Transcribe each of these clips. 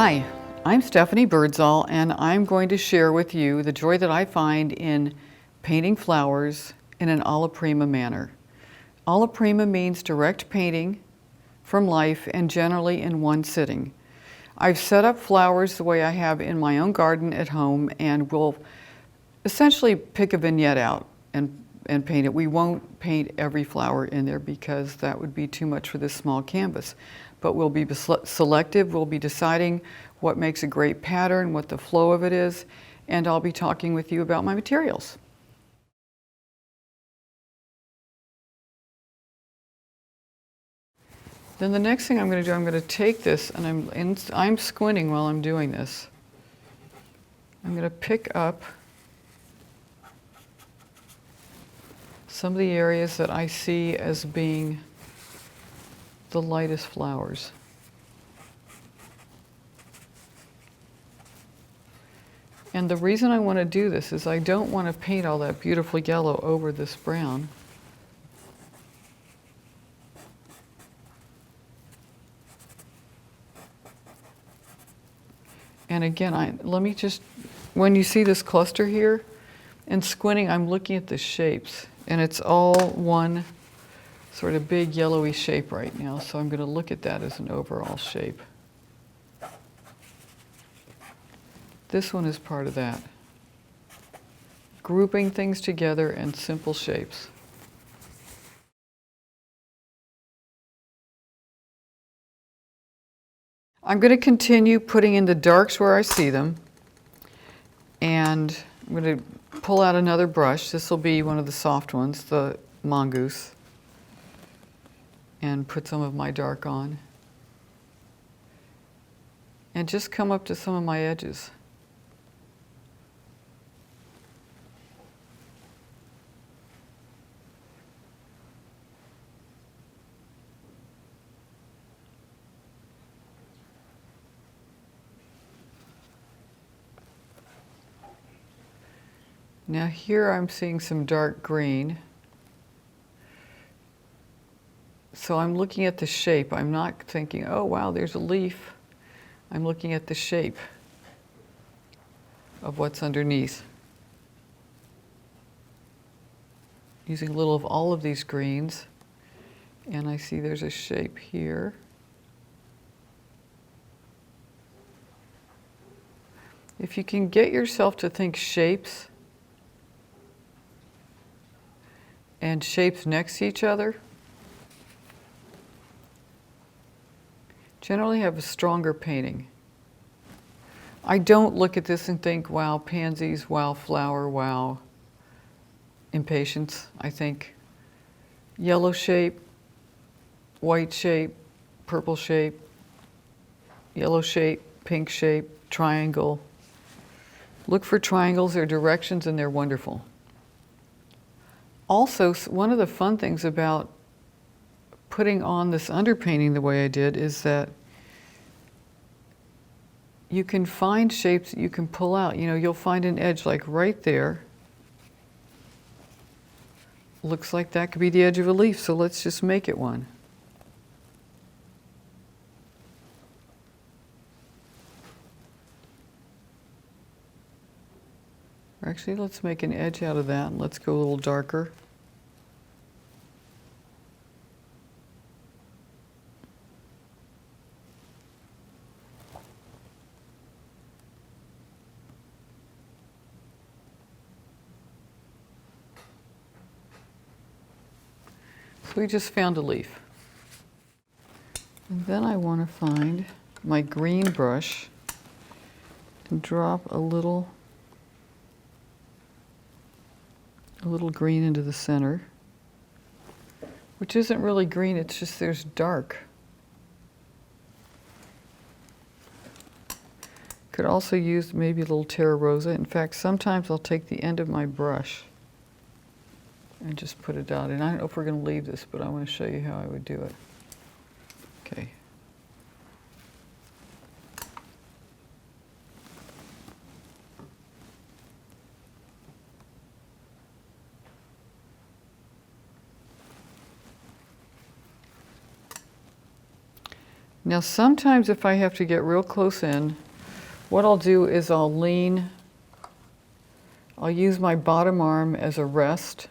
Hi, I'm Stephanie Birdsall, and I'm going to share with you the joy that I find in painting flowers in an alla prima manner. Alla prima means direct painting from life and generally in one sitting. I've set up flowers the way I have in my own garden at home, and will essentially pick a vignette out and paint it. We won't paint every flower in there because that would be too much for this small canvas. But we'll be selective, we'll be deciding what makes a great pattern, what the flow of it is, and I'll be talking with you about my materials. Then the next thing I'm going to do, I'm going to take this, and I'm squinting while I'm doing this. I'm going to pick up some of the areas that I see as being the lightest flowers. And the reason I want to do this is I don't want to paint all that beautiful yellow over this brown. And again, when you see this cluster here, and squinting, I'm looking at the shapes, and it's all one sort of big yellowy shape right now, so I'm going to look at that as an overall shape. This one is part of that. Grouping things together in simple shapes. I'm going to continue putting in the darks where I see them, and I'm going to pull out another brush. This will be one of the soft ones, the mongoose, and put some of my dark on. And just come up to some of my edges. Now here I'm seeing some dark green. So I'm looking at the shape. I'm not thinking, oh wow, there's a leaf. I'm looking at the shape of what's underneath. Using a little of all of these greens, and I see there's a shape here. If you can get yourself to think shapes and shapes next to each other, generally have a stronger painting. I don't look at this and think, wow, pansies, wow, flower, wow, impatience. I think yellow shape, white shape, purple shape, yellow shape, pink shape, triangle. Look for triangles, they're directions, and they're wonderful. Also, one of the fun things about putting on this underpainting the way I did is that you can find shapes that you can pull out. You know, you'll find an edge like right there. Looks like that could be the edge of a leaf, so let's just make it one. Actually, let's make an edge out of that, and let's go a little darker. So we just found a leaf. And then I want to find my green brush and drop a little green into the center, which isn't really green, it's just there's dark. Could also use maybe a little terra rosa. In fact, sometimes I'll take the end of my brush and just put a dot in. I don't know if we're going to leave this, but I want to show you how I would do it. Okay. Now sometimes if I have to get real close in, what I'll do is I'll use my bottom arm as a rest,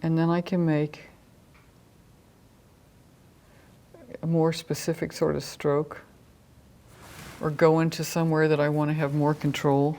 and then I can make a more specific sort of stroke, or go into somewhere that I want to have more control.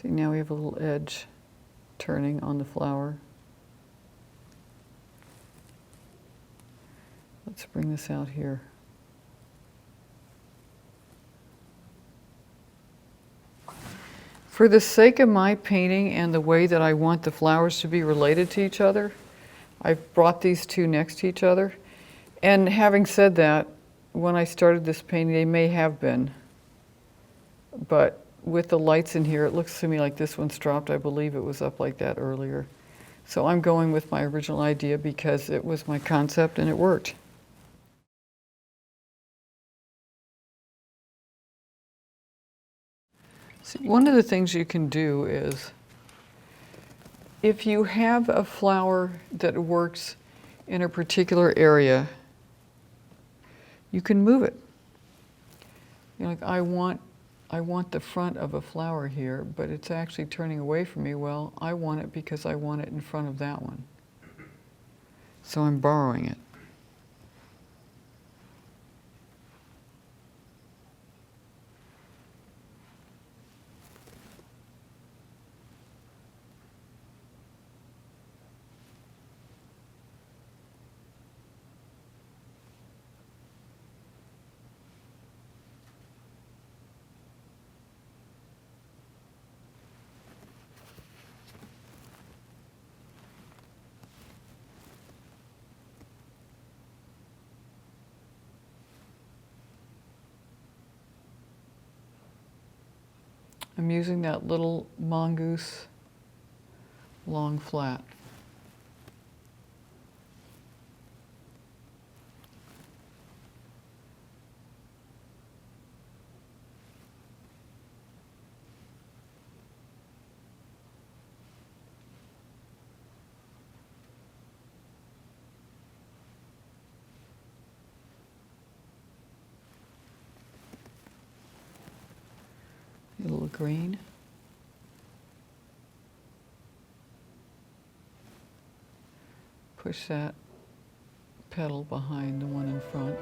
See, now we have a little edge turning on the flower. Let's bring this out here. For the sake of my painting and the way that I want the flowers to be related to each other, I've brought these two next to each other. And having said that, when I started this painting, they may have been, but with the lights in here, it looks to me like this one's dropped. I believe it was up like that earlier. So I'm going with my original idea because it was my concept and it worked. See, one of the things you can do is, if you have a flower that works in a particular area, you can move it. You know, like I want the front of a flower here, but it's actually turning away from me. Well, I want it because I want it in front of that one. So I'm borrowing it. I'm using that little mongoose long flat. A little green. Push that petal behind the one in front.